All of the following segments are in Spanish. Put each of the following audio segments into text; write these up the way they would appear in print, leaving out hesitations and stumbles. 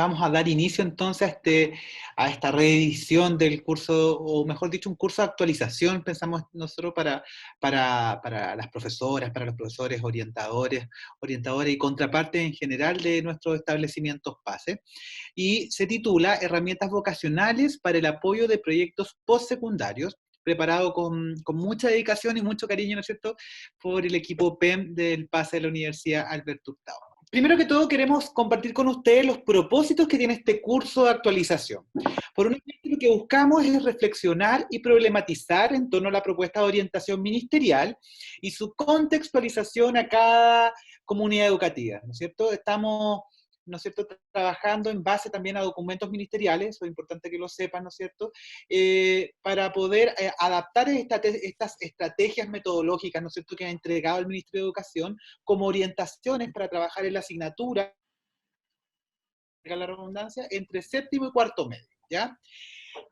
vamos a dar inicio entonces a esta reedición del curso, o mejor dicho, un curso de actualización, pensamos nosotros, para las profesoras, para los profesores, orientadores y contrapartes en general de nuestros establecimientos PASE. Y se titula Herramientas vocacionales para el apoyo de proyectos postsecundarios, preparado con mucha dedicación y mucho cariño, ¿no es cierto?, por el equipo PEM del PASE de la Universidad Alberto Hurtado. Primero que todo, queremos compartir con ustedes los propósitos que tiene este curso de actualización. Por una parte, lo que buscamos es reflexionar y problematizar en torno a la propuesta de orientación ministerial y su contextualización a cada comunidad educativa, ¿no es cierto? Estamos, ¿no es cierto?, trabajando en base también a documentos ministeriales, eso es importante que lo sepan, ¿no es cierto?, para poder adaptar estas estrategias metodológicas, ¿no es cierto?, que ha entregado el Ministerio de Educación como orientaciones para trabajar en la asignatura, la redundancia, entre séptimo y cuarto medio, ¿ya?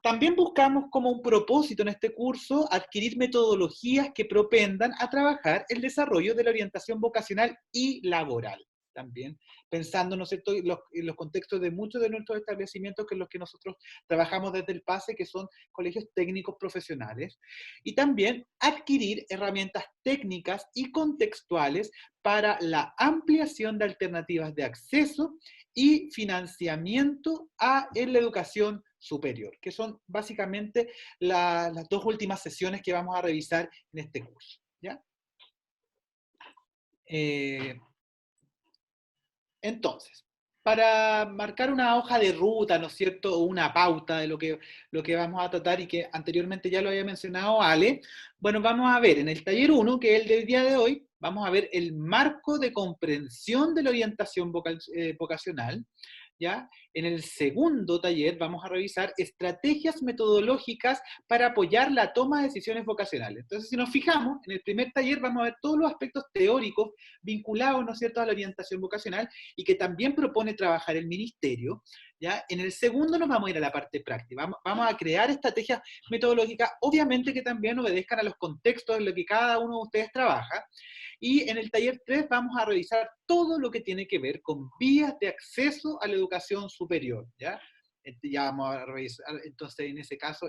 También buscamos como un propósito en este curso adquirir metodologías que propendan a trabajar el desarrollo de la orientación vocacional y laboral. También pensando, ¿no es cierto?, en los contextos de muchos de nuestros establecimientos que en los que nosotros trabajamos desde el PASE, que son colegios técnicos profesionales, y también adquirir herramientas técnicas y contextuales para la ampliación de alternativas de acceso y financiamiento en la educación superior, que son básicamente las dos últimas sesiones que vamos a revisar en este curso, ¿ya? Entonces, para marcar una hoja de ruta, ¿no es cierto?, o una pauta de lo que vamos a tratar y que anteriormente ya lo había mencionado Ale, bueno, vamos a ver en el taller 1, que es el del día de hoy, vamos a ver el marco de comprensión de la orientación vocacional, ¿ya? En el segundo taller vamos a revisar estrategias metodológicas para apoyar la toma de decisiones vocacionales. Entonces, si nos fijamos, en el primer taller vamos a ver todos los aspectos teóricos vinculados, ¿no es cierto?, a la orientación vocacional y que también propone trabajar el ministerio, ¿ya? En el segundo nos vamos a ir a la parte práctica. Vamos a crear estrategias metodológicas, obviamente que también obedezcan a los contextos en los que cada uno de ustedes trabaja. Y en el taller 3 vamos a revisar todo lo que tiene que ver con vías de acceso a la educación superior, ¿ya? Ya vamos a revisar, entonces, en ese caso,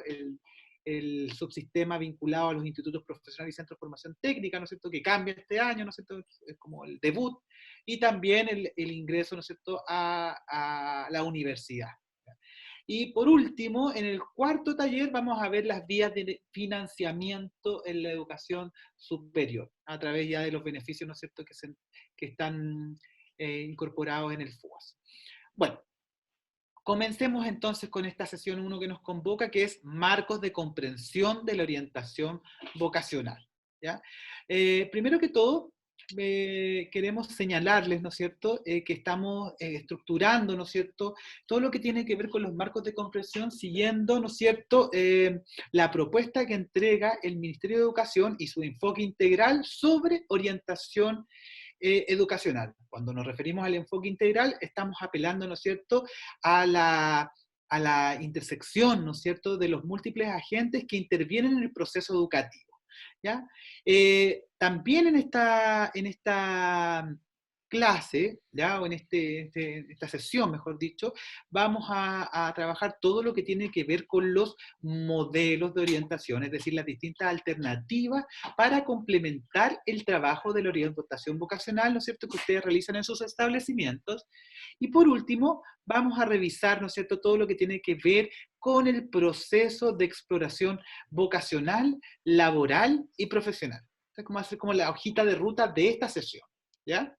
el subsistema vinculado a los institutos profesionales y centros de formación técnica, ¿no es cierto?, que cambia este año, ¿no es cierto?, es como el debut, y también el ingreso, ¿no es cierto?, a la universidad. Y por último, en el cuarto taller vamos a ver las vías de financiamiento en la educación superior, a través ya de los beneficios, ¿no es cierto?, que están incorporados en el FUAS. Bueno, comencemos entonces con esta sesión 1 que nos convoca, que es marcos de comprensión de la orientación vocacional, ¿ya? Primero que todo, queremos señalarles, ¿no es cierto?, que estamos estructurando, ¿no es cierto?, todo lo que tiene que ver con los marcos de comprensión, siguiendo, ¿no es cierto?, la propuesta que entrega el Ministerio de Educación y su enfoque integral sobre orientación educacional. Cuando nos referimos al enfoque integral, estamos apelando, ¿no es cierto?, a la intersección, ¿no es cierto?, de los múltiples agentes que intervienen en el proceso educativo, ¿ya? También en esta clase, ¿ya?, o en esta sesión, mejor dicho, vamos a trabajar todo lo que tiene que ver con los modelos de orientación, es decir, las distintas alternativas para complementar el trabajo de la orientación vocacional, ¿no es cierto?, que ustedes realizan en sus establecimientos. Y por último, vamos a revisar, ¿no es cierto?, todo lo que tiene que ver con el proceso de exploración vocacional, laboral y profesional. Esta es como hacer como la hojita de ruta de esta sesión, ¿ya?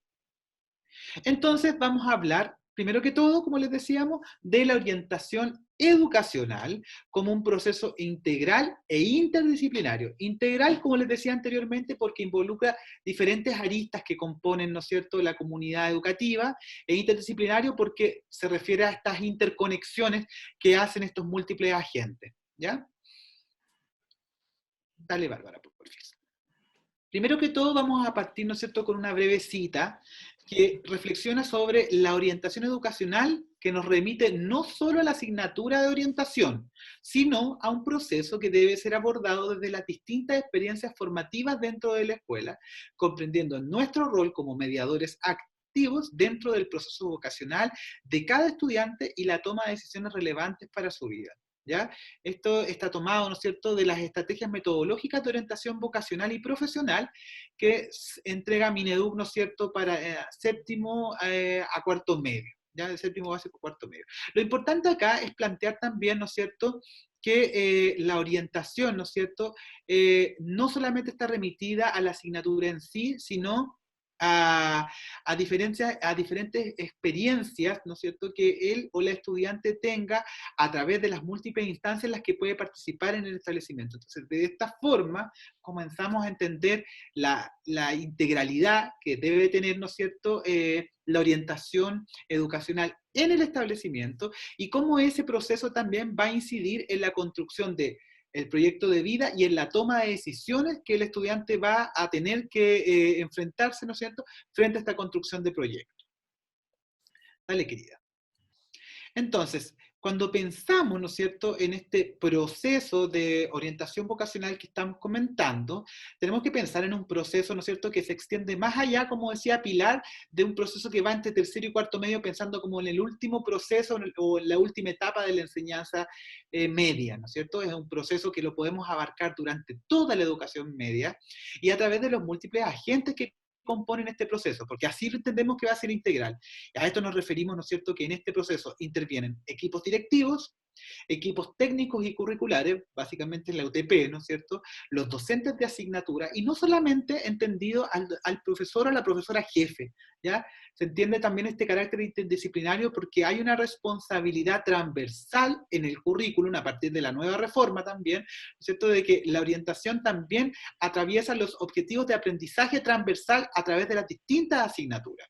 Entonces vamos a hablar, primero que todo, como les decíamos, de la orientación educacional como un proceso integral e interdisciplinario. Integral, como les decía anteriormente, porque involucra diferentes aristas que componen, ¿no es cierto?, la comunidad educativa, e interdisciplinario porque se refiere a estas interconexiones que hacen estos múltiples agentes, ¿ya? Dale, Bárbara, por favor. Primero que todo vamos a partir, ¿no es cierto?, con una breve cita que reflexiona sobre la orientación educacional que nos remite no solo a la asignatura de orientación, sino a un proceso que debe ser abordado desde las distintas experiencias formativas dentro de la escuela, comprendiendo nuestro rol como mediadores activos directivos dentro del proceso vocacional de cada estudiante y la toma de decisiones relevantes para su vida. ¿Ya? Esto está tomado, ¿no es cierto?, de las estrategias metodológicas de orientación vocacional y profesional que entrega Mineduc, ¿no es cierto?, para séptimo a cuarto medio, ¿ya? De séptimo básico a cuarto medio. Lo importante acá es plantear también, ¿no es cierto?, que la orientación, ¿no es cierto?, no solamente está remitida a la asignatura en sí, sino a diferentes experiencias, ¿no es cierto?, que él o la estudiante tenga a través de las múltiples instancias en las que puede participar en el establecimiento. Entonces, de esta forma, comenzamos a entender la integralidad que debe tener, ¿no es cierto?, la orientación educacional en el establecimiento y cómo ese proceso también va a incidir en la construcción de el proyecto de vida y en la toma de decisiones que el estudiante va a tener que enfrentarse, ¿no es cierto?, frente a esta construcción de proyecto. Dale, querida. Entonces, cuando pensamos, ¿no es cierto?, en este proceso de orientación vocacional que estamos comentando, tenemos que pensar en un proceso, ¿no es cierto?, que se extiende más allá, como decía Pilar, de un proceso que va entre tercero y cuarto medio, pensando como en el último proceso o en la última etapa de la enseñanza media, ¿no es cierto? Es un proceso que lo podemos abarcar durante toda la educación media y a través de los múltiples agentes que componen este proceso, porque así entendemos que va a ser integral. A esto nos referimos, ¿no es cierto?, que en este proceso intervienen equipos directivos, equipos técnicos y curriculares, básicamente la UTP, ¿no es cierto?, los docentes de asignatura, y no solamente entendido al profesor o a la profesora jefe, ¿ya? Se entiende también este carácter interdisciplinario porque hay una responsabilidad transversal en el currículum, a partir de la nueva reforma también, ¿no es cierto?, de que la orientación también atraviesa los objetivos de aprendizaje transversal a través de las distintas asignaturas.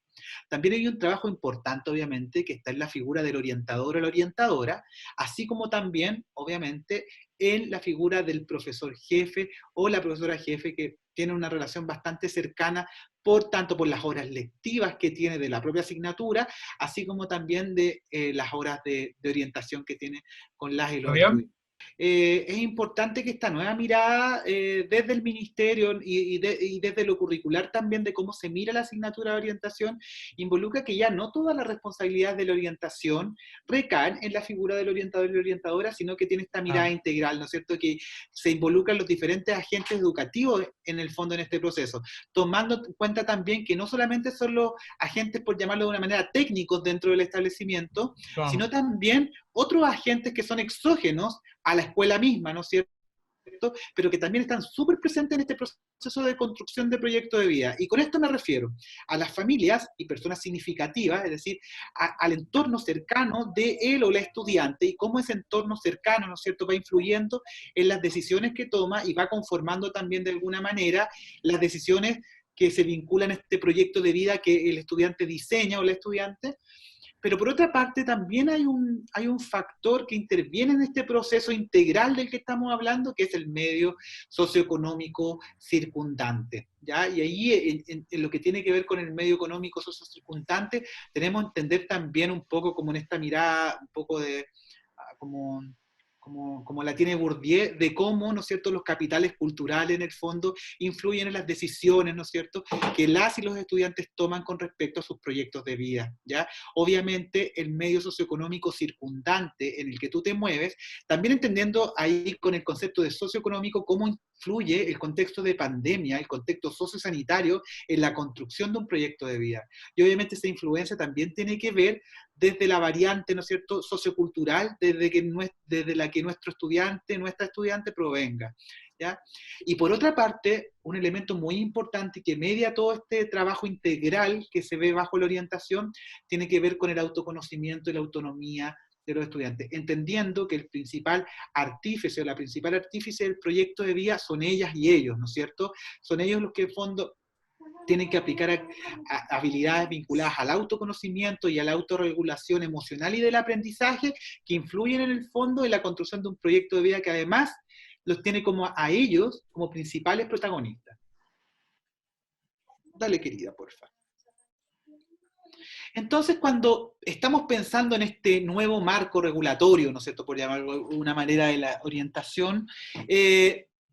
También hay un trabajo importante, obviamente, que está en la figura del orientador o la orientadora, así como también, obviamente, en la figura del profesor jefe o la profesora jefe, que tiene una relación bastante cercana, por tanto por las horas lectivas que tiene de la propia asignatura, así como también de las horas de orientación que tiene con las y los Fabián, estudiantes. Es importante que esta nueva mirada desde el ministerio y desde lo curricular también de cómo se mira la asignatura de orientación involucra que ya no todas las responsabilidades de la orientación recaen en la figura del orientador y la orientadora, sino que tiene esta mirada ah, integral, ¿no es cierto?, que se involucran los diferentes agentes educativos en el fondo en este proceso, tomando en cuenta también que no solamente son los agentes, por llamarlo de una manera, técnicos dentro del establecimiento, sino claro. también otros agentes que son exógenos a la escuela misma, ¿no es cierto?, pero que también están súper presentes en este proceso de construcción de proyecto de vida. Y con esto me refiero a las familias y personas significativas, es decir, al entorno cercano de él o la estudiante y cómo ese entorno cercano, ¿no es cierto?, va influyendo en las decisiones que toma y va conformando también de alguna manera las decisiones que se vinculan a este proyecto de vida que el estudiante diseña o la estudiante. Pero por otra parte, también hay un factor que interviene en este proceso integral del que estamos hablando, que es el medio socioeconómico circundante, ¿ya? Y ahí, en lo que tiene que ver con el medio económico sociocircundante, tenemos que entender también un poco como en esta mirada, un poco de, como como la tiene Bourdieu, de cómo, ¿no es cierto?, los capitales culturales en el fondo influyen en las decisiones, ¿no es cierto?, que las y los estudiantes toman con respecto a sus proyectos de vida, ¿ya? Obviamente el medio socioeconómico circundante en el que tú te mueves, también entendiendo ahí con el concepto de socioeconómico cómo influye el contexto de pandemia, el contexto sociosanitario en la construcción de un proyecto de vida. Y obviamente esa influencia también tiene que ver desde la variante, ¿no es cierto?, sociocultural, desde la que nuestro estudiante, nuestra estudiante provenga, ¿ya? Y por otra parte, un elemento muy importante que media todo este trabajo integral que se ve bajo la orientación, tiene que ver con el autoconocimiento y la autonomía de los estudiantes, entendiendo que el principal artífice o la principal artífice del proyecto de vida son ellas y ellos, ¿no es cierto? Son ellos los que en fondo tienen que aplicar habilidades vinculadas al autoconocimiento y a la autorregulación emocional y del aprendizaje que influyen en el fondo en la construcción de un proyecto de vida que además los tiene como a ellos como principales protagonistas. Dale, querida, porfa. Entonces, cuando estamos pensando en este nuevo marco regulatorio, ¿no es cierto?, por llamarlo de una manera, de la orientación,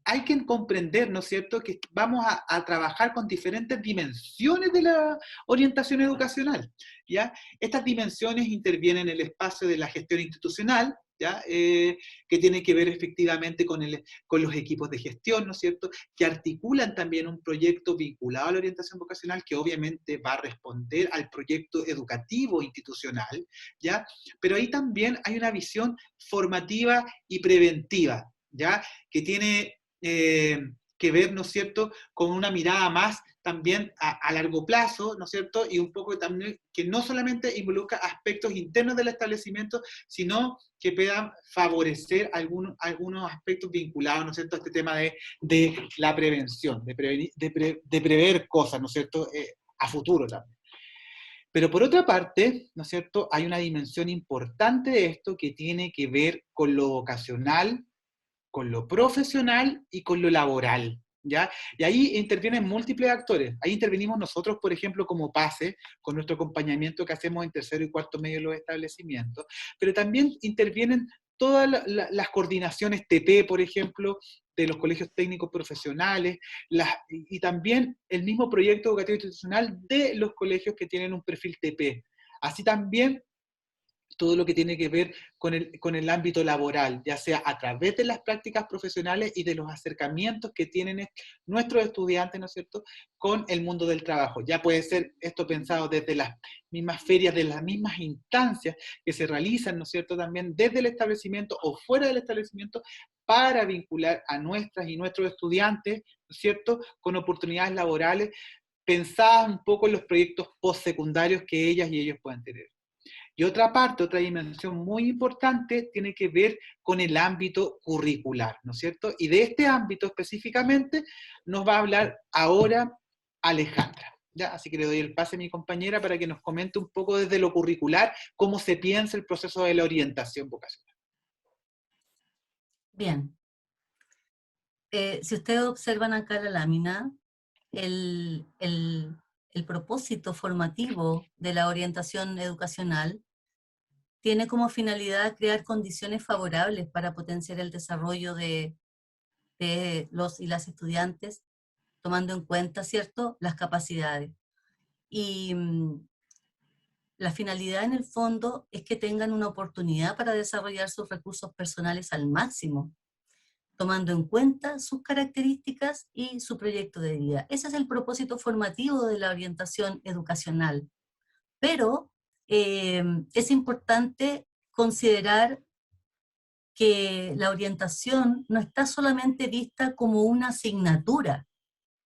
hay que comprender, ¿no es cierto?, que vamos a trabajar con diferentes dimensiones de la orientación educacional, ¿ya? Estas dimensiones intervienen en el espacio de la gestión institucional, ¿ya? Que tiene que ver efectivamente con los equipos de gestión, ¿no es cierto?, que articulan también un proyecto vinculado a la orientación vocacional, que obviamente va a responder al proyecto educativo institucional, ¿ya? Pero ahí también hay una visión formativa y preventiva, ¿ya? Que tiene que ver, ¿no es cierto?, con una mirada más también a largo plazo, ¿no es cierto?, y un poco también que no solamente involucra aspectos internos del establecimiento, sino que puedan favorecer algunos aspectos vinculados, ¿no es cierto?, a este tema de la prevención, de prever cosas, ¿no es cierto?, a futuro también. Pero por otra parte, ¿no es cierto?, hay una dimensión importante de esto que tiene que ver con lo vocacional, con lo profesional y con lo laboral, ¿ya? Y ahí intervienen múltiples actores. Ahí intervenimos nosotros, por ejemplo, como PACE, con nuestro acompañamiento que hacemos en tercero y cuarto medio de los establecimientos, pero también intervienen todas las coordinaciones TP, por ejemplo, de los colegios técnicos profesionales, y también el mismo proyecto educativo institucional de los colegios que tienen un perfil TP. Así también todo lo que tiene que ver con el ámbito laboral, ya sea a través de las prácticas profesionales y de los acercamientos que tienen nuestros estudiantes, ¿no es cierto?, con el mundo del trabajo. Ya puede ser esto pensado desde las mismas ferias, de las mismas instancias que se realizan, ¿no es cierto?, también desde el establecimiento o fuera del establecimiento para vincular a nuestras y nuestros estudiantes, ¿no es cierto?, con oportunidades laborales pensadas un poco en los proyectos postsecundarios que ellas y ellos puedan tener. Y otra parte, otra dimensión muy importante, tiene que ver con el ámbito curricular, ¿no es cierto? Y de este ámbito específicamente nos va a hablar ahora Alejandra, ¿ya? Así que le doy el pase a mi compañera para que nos comente un poco desde lo curricular cómo se piensa el proceso de la orientación vocacional. Bien, si ustedes observan acá la lámina, el, el- el propósito formativo de la orientación educacional tiene como finalidad crear condiciones favorables para potenciar el desarrollo de los y las estudiantes, tomando en cuenta, ¿cierto?, las capacidades. Y la finalidad en el fondo es que tengan una oportunidad para desarrollar sus recursos personales al máximo, tomando en cuenta sus características y su proyecto de vida. Ese es el propósito formativo de la orientación educacional. Pero es importante considerar que la orientación no está solamente vista como una asignatura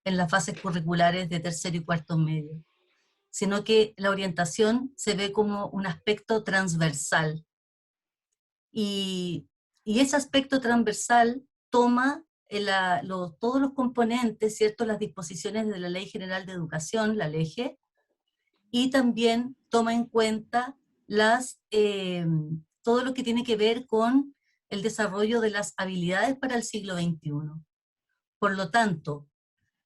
en las fases curriculares de tercero y cuarto medio, sino que la orientación se ve como un aspecto transversal. Y, y ese aspecto transversal toma todos los componentes, ¿cierto?, las disposiciones de la Ley General de Educación, la LEGE, y también toma en cuenta todo lo que tiene que ver con el desarrollo de las habilidades para el siglo XXI. Por lo tanto,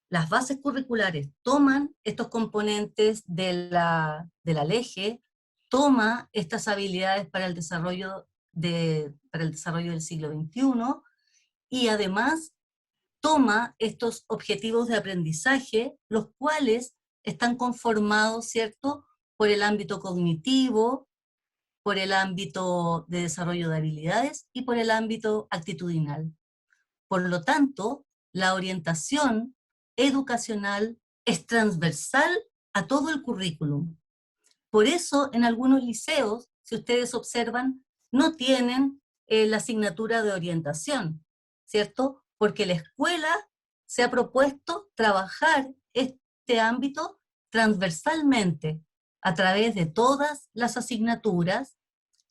las bases curriculares toman estos componentes de la LEGE, toma estas habilidades para el desarrollo del siglo XXI y además toma estos objetivos de aprendizaje, los cuales están conformados, ¿cierto?, por el ámbito cognitivo, por el ámbito de desarrollo de habilidades y por el ámbito actitudinal. Por lo tanto, la orientación educacional es transversal a todo el currículum. Por eso, en algunos liceos, si ustedes observan, no tienen la asignatura de orientación, ¿cierto? Porque la escuela se ha propuesto trabajar este ámbito transversalmente a través de todas las asignaturas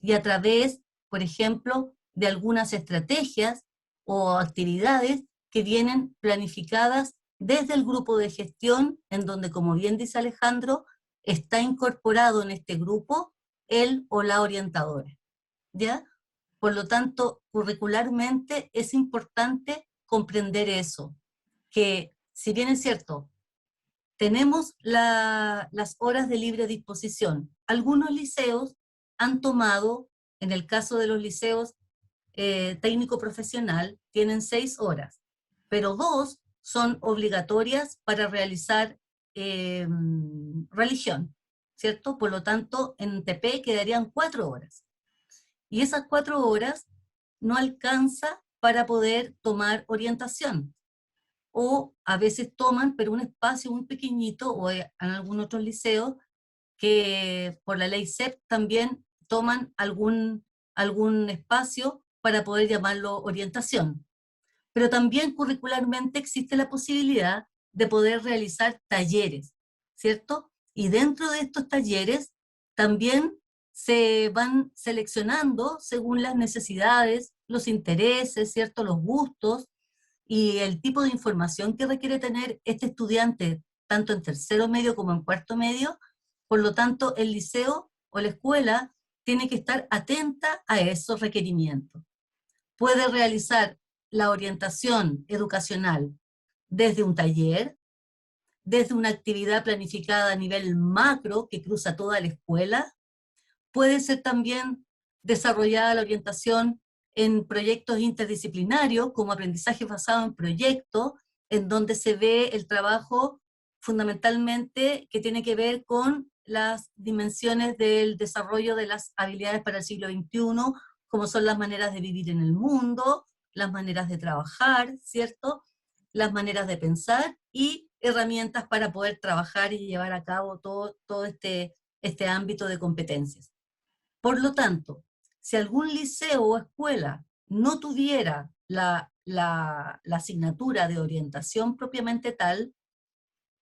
y a través, por ejemplo, de algunas estrategias o actividades que vienen planificadas desde el grupo de gestión, en donde, como bien dice Alejandro, está incorporado en este grupo el o la orientadora, ¿ya? Por lo tanto, curricularmente es importante comprender eso, que si bien es cierto, tenemos las horas de libre disposición. Algunos liceos han tomado, en el caso de los liceos técnico profesional, tienen 6 horas. pero 2 son obligatorias para realizar religión, ¿cierto? Por lo tanto, en TP quedarían 4 horas. Y esas 4 horas no alcanza para poder tomar orientación. O a veces toman, pero un espacio muy pequeñito, o en algún otro liceo, que por la ley CEP también toman algún espacio para poder llamarlo orientación. Pero también curricularmente existe la posibilidad de poder realizar talleres, ¿cierto? Y dentro de estos talleres también se van seleccionando según las necesidades, los intereses, ¿cierto? Los gustos y el tipo de información que requiere tener este estudiante, tanto en tercero medio como en cuarto medio. Por lo tanto, el liceo o la escuela tiene que estar atenta a esos requerimientos. Puede realizar la orientación educacional desde un taller, desde una actividad planificada a nivel macro que cruza toda la escuela. Puede ser también desarrollada la orientación en proyectos interdisciplinarios, como aprendizaje basado en proyectos, en donde se ve el trabajo fundamentalmente que tiene que ver con las dimensiones del desarrollo de las habilidades para el siglo XXI, como son las maneras de vivir en el mundo, las maneras de trabajar, ¿cierto? Las maneras de pensar y herramientas para poder trabajar y llevar a cabo todo este ámbito de competencias. Por lo tanto, si algún liceo o escuela no tuviera la asignatura de orientación propiamente tal,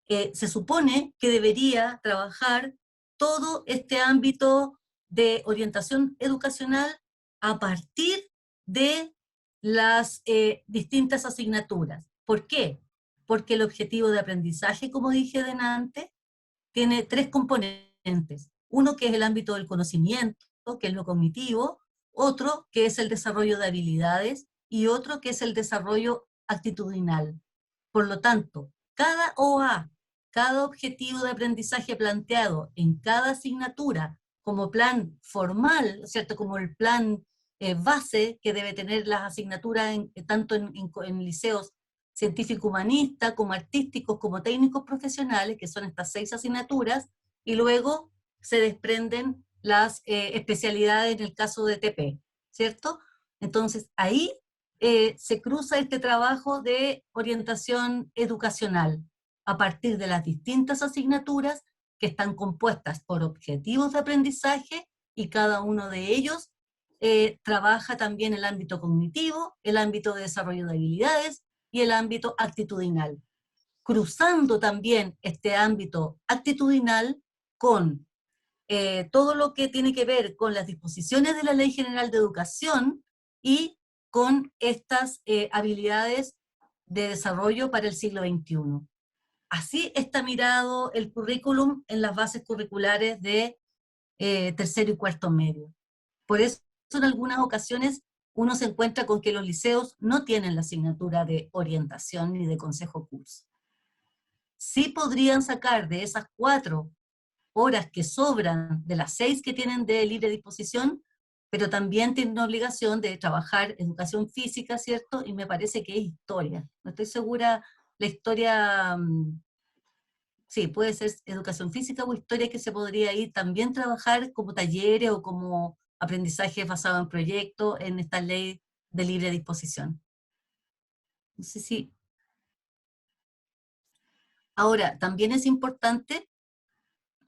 se supone que debería trabajar todo este ámbito de orientación educacional a partir de las distintas asignaturas. ¿Por qué? Porque el objetivo de aprendizaje, como dije antes, tiene 3 componentes. Uno que es el ámbito del conocimiento, que es lo cognitivo, otro que es el desarrollo de habilidades y otro que es el desarrollo actitudinal. Por lo tanto, cada OA, cada objetivo de aprendizaje planteado en cada asignatura como plan formal, ¿cierto? Como el plan base que debe tener las asignaturas tanto en liceos científico-humanista, como artísticos, como técnicos profesionales, que son estas 6 asignaturas, y luego se desprenden las especialidades en el caso de TP, ¿cierto? Entonces, ahí se cruza este trabajo de orientación educacional a partir de las distintas asignaturas que están compuestas por objetivos de aprendizaje y cada uno de ellos trabaja también el ámbito cognitivo, el ámbito de desarrollo de habilidades y el ámbito actitudinal, cruzando también este ámbito actitudinal con todo lo que tiene que ver con las disposiciones de la Ley General de Educación y con estas habilidades de desarrollo para el siglo XXI. Así está mirado el currículum en las bases curriculares de tercero y cuarto medio. Por eso en algunas ocasiones uno se encuentra con que los liceos no tienen la asignatura de orientación ni de consejo curso. Sí podrían sacar de esas 4 horas que sobran de las 6 que tienen de libre disposición, pero también tienen una obligación de trabajar educación física, ¿cierto? Y me parece que es historia. No estoy segura, la historia, sí, puede ser educación física o historia que se podría ir también trabajar como talleres o como aprendizaje basado en proyectos en esta ley de libre disposición. No sé si... Ahora, también es importante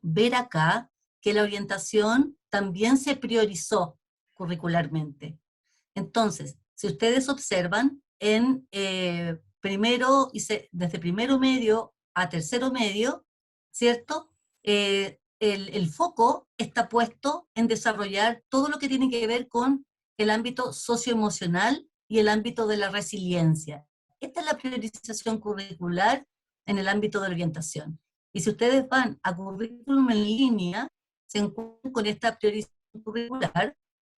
ver acá que la orientación también se priorizó curricularmente. Entonces, si ustedes observan, en desde primero medio a tercero medio, ¿cierto? El foco está puesto en desarrollar todo lo que tiene que ver con el ámbito socioemocional y el ámbito de la resiliencia. Esta es la priorización curricular en el ámbito de la orientación. Y si ustedes van a currículum en línea, se encuentran con esta priorización curricular,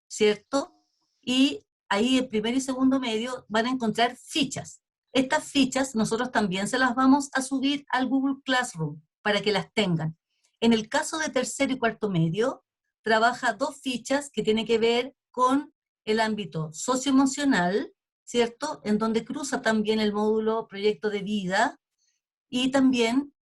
¿cierto? Y ahí en primer y segundo medio van a encontrar fichas. Estas fichas nosotros también se las vamos a subir al Google Classroom para que las tengan. En el caso de tercero y cuarto medio, trabaja 2 fichas que tienen que ver con el ámbito socioemocional, ¿cierto? En donde cruza también el módulo proyecto de vida y también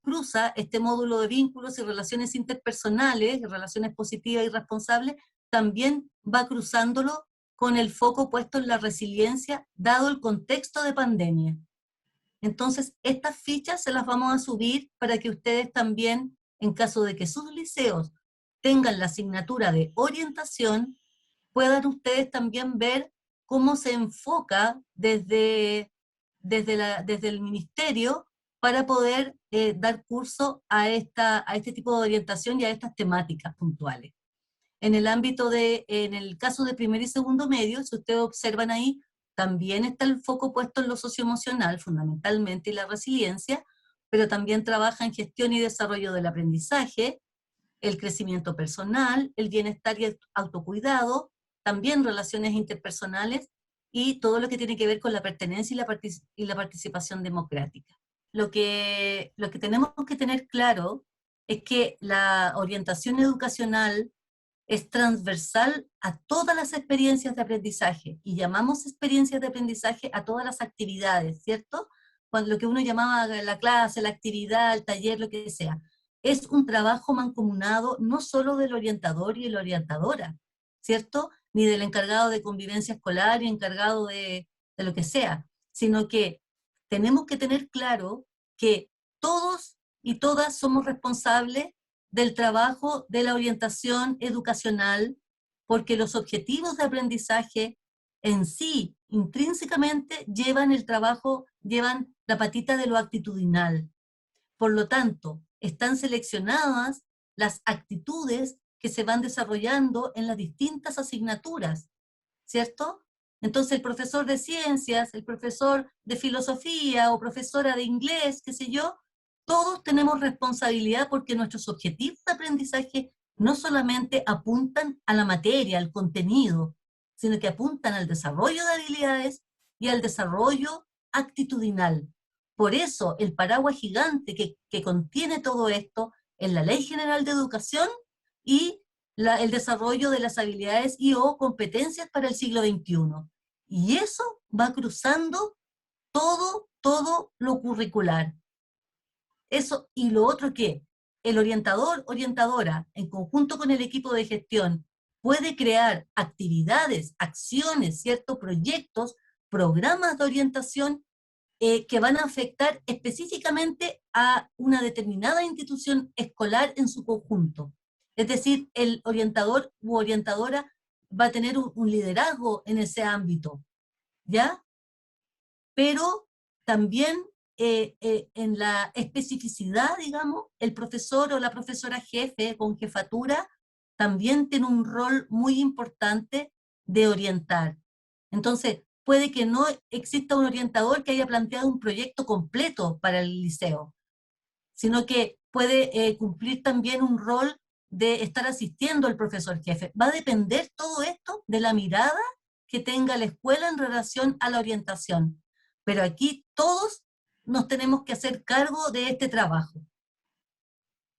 cruza este módulo de vínculos y relaciones interpersonales, relaciones positivas y responsables, también va cruzándolo con el foco puesto en la resiliencia, dado el contexto de pandemia. Entonces, estas fichas se las vamos a subir para que ustedes también, en caso de que sus liceos tengan la asignatura de orientación, puedan ustedes también ver cómo se enfoca desde el ministerio para poder dar curso a este tipo de orientación y a estas temáticas puntuales. En el caso de primer y segundo medio, si ustedes observan ahí, también está el foco puesto en lo socioemocional, fundamentalmente, y la resiliencia, pero también trabaja en gestión y desarrollo del aprendizaje, el crecimiento personal, el bienestar y el autocuidado, también relaciones interpersonales y todo lo que tiene que ver con la pertenencia y la participación democrática. Lo que tenemos que tener claro es que la orientación educacional es transversal a todas las experiencias de aprendizaje, y llamamos experiencias de aprendizaje a todas las actividades, ¿cierto? Cuando lo que uno llamaba la clase, la actividad, el taller, lo que sea. Es un trabajo mancomunado no solo del orientador y la orientadora, ¿cierto? Ni del encargado de convivencia escolar y encargado de lo que sea, sino que tenemos que tener claro que todos y todas somos responsables del trabajo de la orientación educacional, porque los objetivos de aprendizaje en sí, intrínsecamente, llevan la patita de lo actitudinal. Por lo tanto, están seleccionadas las actitudes que se van desarrollando en las distintas asignaturas, ¿cierto? Entonces el profesor de ciencias, el profesor de filosofía o profesora de inglés, qué sé yo, todos tenemos responsabilidad porque nuestros objetivos de aprendizaje no solamente apuntan a la materia, al contenido, sino que apuntan al desarrollo de habilidades y al desarrollo actitudinal. Por eso el paraguas gigante que contiene todo esto es la Ley General de Educación y el desarrollo de las habilidades y o competencias para el siglo XXI. Y eso va cruzando todo lo curricular. Eso, y lo otro que el orientador, orientadora, en conjunto con el equipo de gestión, puede crear actividades, acciones, ciertos proyectos, programas de orientación que van a afectar específicamente a una determinada institución escolar en su conjunto. Es decir, el orientador u orientadora va a tener un liderazgo en ese ámbito, ¿ya? Pero también en la especificidad, digamos, el profesor o la profesora jefe con jefatura también tiene un rol muy importante de orientar. Entonces, puede que no exista un orientador que haya planteado un proyecto completo para el liceo, sino que puede cumplir también un rol de estar asistiendo al profesor jefe. Va a depender todo esto de la mirada que tenga la escuela en relación a la orientación. Pero aquí todos nos tenemos que hacer cargo de este trabajo.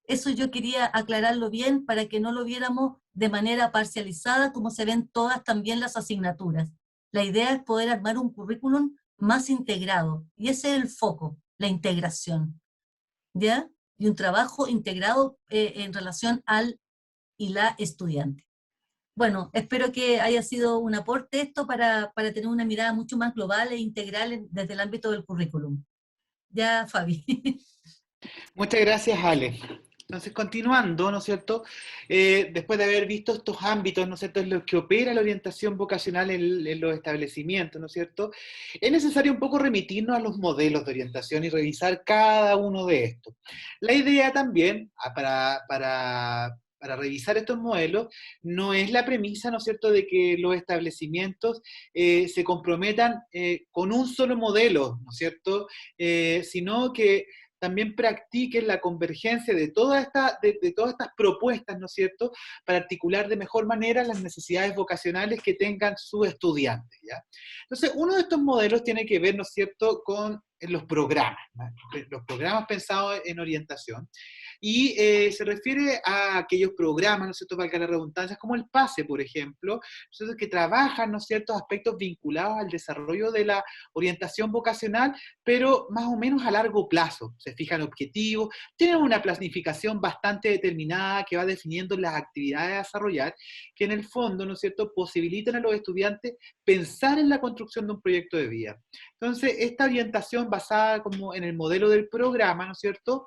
Eso yo quería aclararlo bien para que no lo viéramos de manera parcializada como se ven todas también las asignaturas. La idea es poder armar un currículum más integrado y ese es el foco, la integración, ¿ya? Y un trabajo integrado en relación al y la estudiante. Bueno, espero que haya sido un aporte esto para tener una mirada mucho más global e integral desde el ámbito del currículum. Ya, Fabi. Muchas gracias, Ale. Entonces, continuando, ¿no es cierto? Después de haber visto estos ámbitos, ¿no es cierto?, en los que opera la orientación vocacional en los establecimientos, ¿no es cierto?, es necesario un poco remitirnos a los modelos de orientación y revisar cada uno de estos. La idea también, para revisar estos modelos, no es la premisa, ¿no es cierto?, de que los establecimientos se comprometan con un solo modelo, ¿no es cierto?, sino que también practiquen la convergencia de todas estas propuestas, ¿no es cierto?, para articular de mejor manera las necesidades vocacionales que tengan sus estudiantes, ¿ya? Entonces, uno de estos modelos tiene que ver, ¿no es cierto?, con en los programas, ¿no? Los programas pensados en orientación, y se refiere a aquellos programas, ¿no es cierto?, valga la redundancia, como el PASE, por ejemplo, ¿no?, que trabajan, ¿no es cierto?, aspectos vinculados al desarrollo de la orientación vocacional, pero más o menos a largo plazo. Se fijan objetivos, tienen una planificación bastante determinada que va definiendo las actividades a desarrollar, que en el fondo, ¿no es cierto?, posibilitan a los estudiantes pensar en la construcción de un proyecto de vida. Entonces, esta orientación basada como en el modelo del programa, ¿no es cierto?,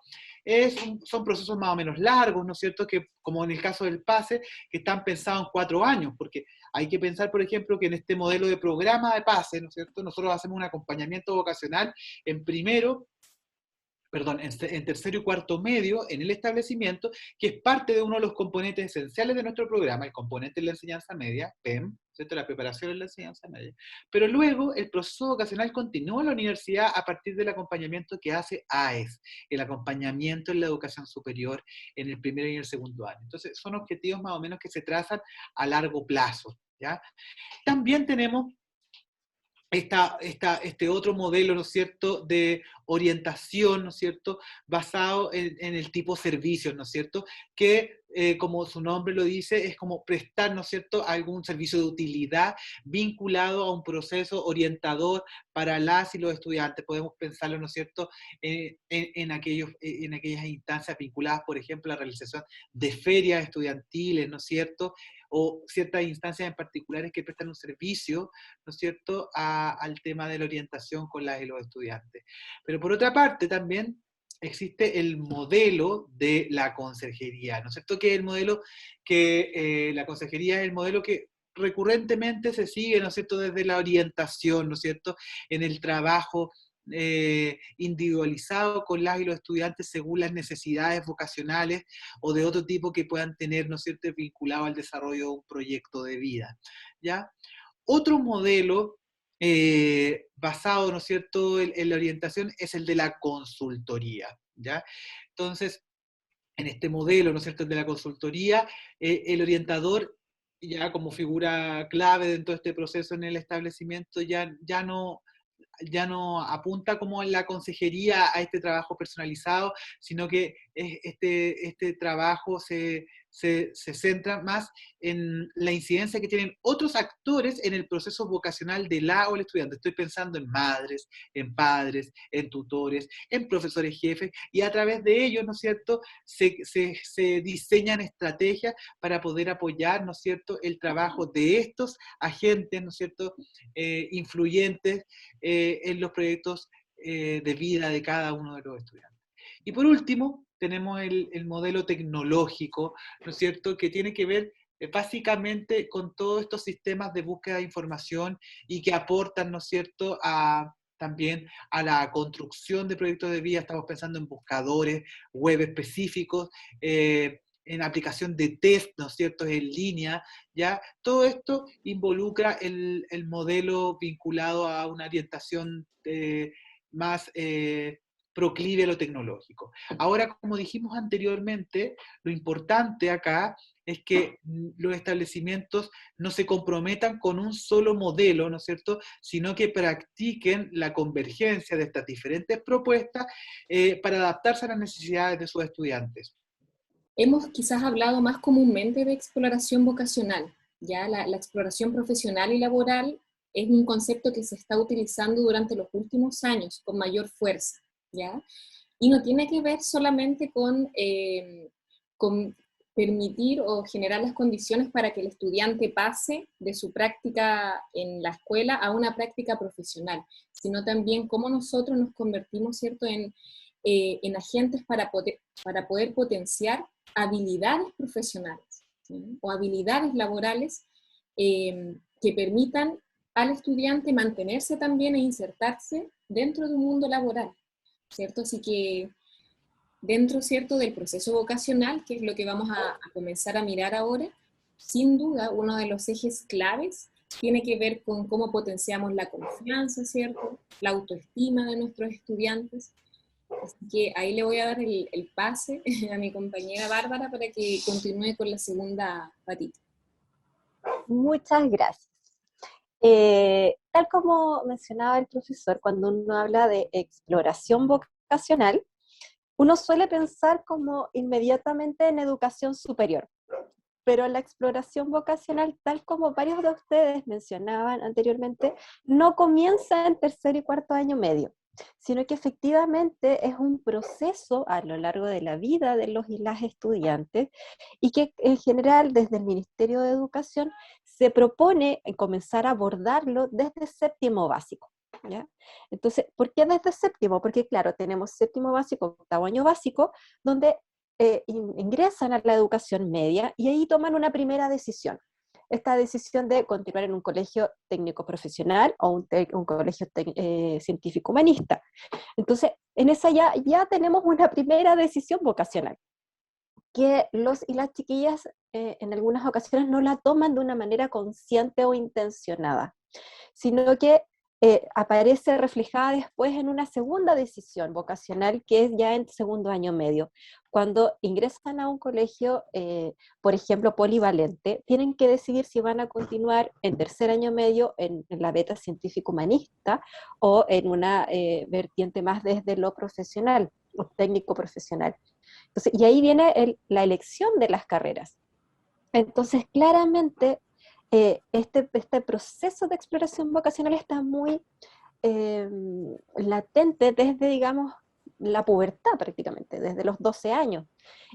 son procesos más o menos largos, ¿no es cierto?, que como en el caso del PASE, que están pensados en 4 años, porque hay que pensar, por ejemplo, que en este modelo de programa de PASE, ¿no es cierto?, nosotros hacemos un acompañamiento vocacional en primero, perdón, en tercero y cuarto medio en el establecimiento, que es parte de uno de los componentes esenciales de nuestro programa, el componente de la enseñanza media, PEM, ¿cierto?, la preparación en la enseñanza media. Pero luego el proceso vocacional continúa en la universidad a partir del acompañamiento que hace AES, el acompañamiento en la educación superior en el primer y el segundo año. Entonces son objetivos más o menos que se trazan a largo plazo, ¿ya? También tenemos este otro modelo, ¿no es cierto?, de orientación, ¿no es cierto?, basado en el tipo servicios, ¿no es cierto?, que como su nombre lo dice, es como prestar, ¿no es cierto?, algún servicio de utilidad vinculado a un proceso orientador para las y los estudiantes. Podemos pensarlo, ¿no es cierto?, en aquellas instancias vinculadas, por ejemplo, a la realización de ferias estudiantiles, ¿no es cierto?, o ciertas instancias en particulares que prestan un servicio, ¿no es cierto?, al tema de la orientación con las y los estudiantes. Pero por otra parte también existe el modelo de la conserjería, ¿no es cierto?, que es el modelo que la conserjería es el modelo que recurrentemente se sigue, ¿no es cierto?, desde la orientación, ¿no es cierto?, en el trabajo individualizado con las y los estudiantes según las necesidades vocacionales o de otro tipo que puedan tener, ¿no es cierto?, vinculado al desarrollo de un proyecto de vida, ¿ya? Otro modelo basado, ¿no es cierto?, en la orientación es el de la consultoría, ¿ya? Entonces, en este modelo, ¿no es cierto?, de la consultoría, el orientador, ya como figura clave dentro de este proceso en el establecimiento, ya no apunta como en la consejería a este trabajo personalizado, sino que este trabajo se centra más en la incidencia que tienen otros actores en el proceso vocacional de la o el estudiante. Estoy pensando en madres, en padres, en tutores, en profesores jefes, y a través de ellos, ¿no es cierto?, se diseñan estrategias para poder apoyar, ¿no es cierto?, el trabajo de estos agentes, ¿no es cierto?, influyentes en los proyectos de vida de cada uno de los estudiantes. Y por último, tenemos el modelo tecnológico, ¿no es cierto?, que tiene que ver básicamente con todos estos sistemas de búsqueda de información y que aportan, ¿no es cierto?, también a la construcción de proyectos de vida. Estamos pensando en buscadores web específicos, en aplicación de test, ¿no es cierto?, en línea, ¿ya? Todo esto involucra el modelo vinculado a una orientación más proclive a lo tecnológico. Ahora, como dijimos anteriormente, lo importante acá es que los establecimientos no se comprometan con un solo modelo, ¿no es cierto?, sino que practiquen la convergencia de estas diferentes propuestas para adaptarse a las necesidades de sus estudiantes. Hemos quizás hablado más comúnmente de exploración vocacional, ya la exploración profesional y laboral es un concepto que se está utilizando durante los últimos años con mayor fuerza, ¿ya? Y no tiene que ver solamente con permitir o generar las condiciones para que el estudiante pase de su práctica en la escuela a una práctica profesional, sino también cómo nosotros nos convertimos, ¿cierto?, en agentes para poder potenciar habilidades profesionales, ¿sí?, o habilidades laborales que permitan al estudiante mantenerse también e insertarse dentro de un mundo laboral, ¿cierto? Así que dentro, ¿cierto?, del proceso vocacional, que es lo que vamos a comenzar a mirar ahora, sin duda uno de los ejes claves tiene que ver con cómo potenciamos la confianza, ¿cierto?, la autoestima de nuestros estudiantes. Así que ahí le voy a dar el pase a mi compañera Bárbara para que continúe con la segunda patita. Muchas gracias. Tal como mencionaba el profesor, cuando uno habla de exploración vocacional, uno suele pensar como inmediatamente en educación superior, pero la exploración vocacional, tal como varios de ustedes mencionaban anteriormente, no comienza en tercer y cuarto año medio, sino que efectivamente es un proceso a lo largo de la vida de los y las estudiantes y que en general desde el Ministerio de Educación se propone comenzar a abordarlo desde séptimo básico. ¿Ya? Entonces, ¿por qué desde séptimo? Porque claro, tenemos séptimo básico, octavo año básico, donde ingresan a la educación media y ahí toman una primera decisión. Esta decisión de continuar en un colegio técnico profesional o un colegio científico humanista. Entonces, en esa ya tenemos una primera decisión vocacional, que los y las chiquillas en algunas ocasiones no la toman de una manera consciente o intencionada, sino que aparece reflejada después en una segunda decisión vocacional que es ya en segundo año medio. Cuando ingresan a un colegio, por ejemplo, polivalente, tienen que decidir si van a continuar en tercer año medio en la beta científico-humanista o en una vertiente más desde lo profesional, o técnico profesional. Entonces, y ahí viene la elección de las carreras. Entonces, claramente, este proceso de exploración vocacional está muy eh, latente desde, digamos, la pubertad prácticamente, desde los 12 años.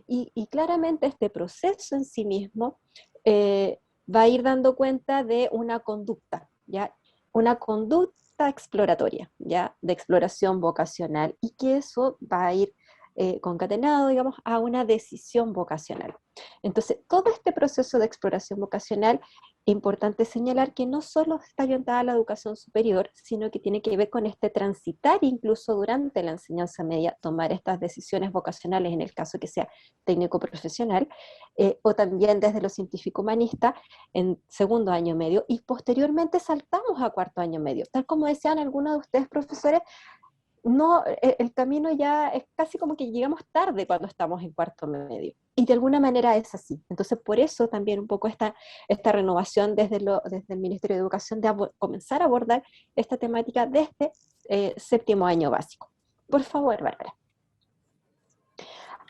Y claramente este proceso en sí mismo va a ir dando cuenta de una conducta, ¿ya? Una conducta exploratoria, ¿ya? De exploración vocacional, y que eso va a ir concatenado, digamos, a una decisión vocacional. Entonces, todo este proceso de exploración vocacional, importante señalar que no solo está orientada a la educación superior, sino que tiene que ver con este transitar incluso durante la enseñanza media, tomar estas decisiones vocacionales en el caso que sea técnico profesional, o también desde lo científico humanista en segundo año medio, y posteriormente saltamos a cuarto año medio. Tal como decían algunos de ustedes, profesores, no, el camino ya es casi como que llegamos tarde cuando estamos en cuarto medio. Y de alguna manera es así. Entonces, por eso también un poco esta renovación desde el Ministerio de Educación de comenzar a abordar esta temática desde séptimo año básico. Por favor, Bárbara.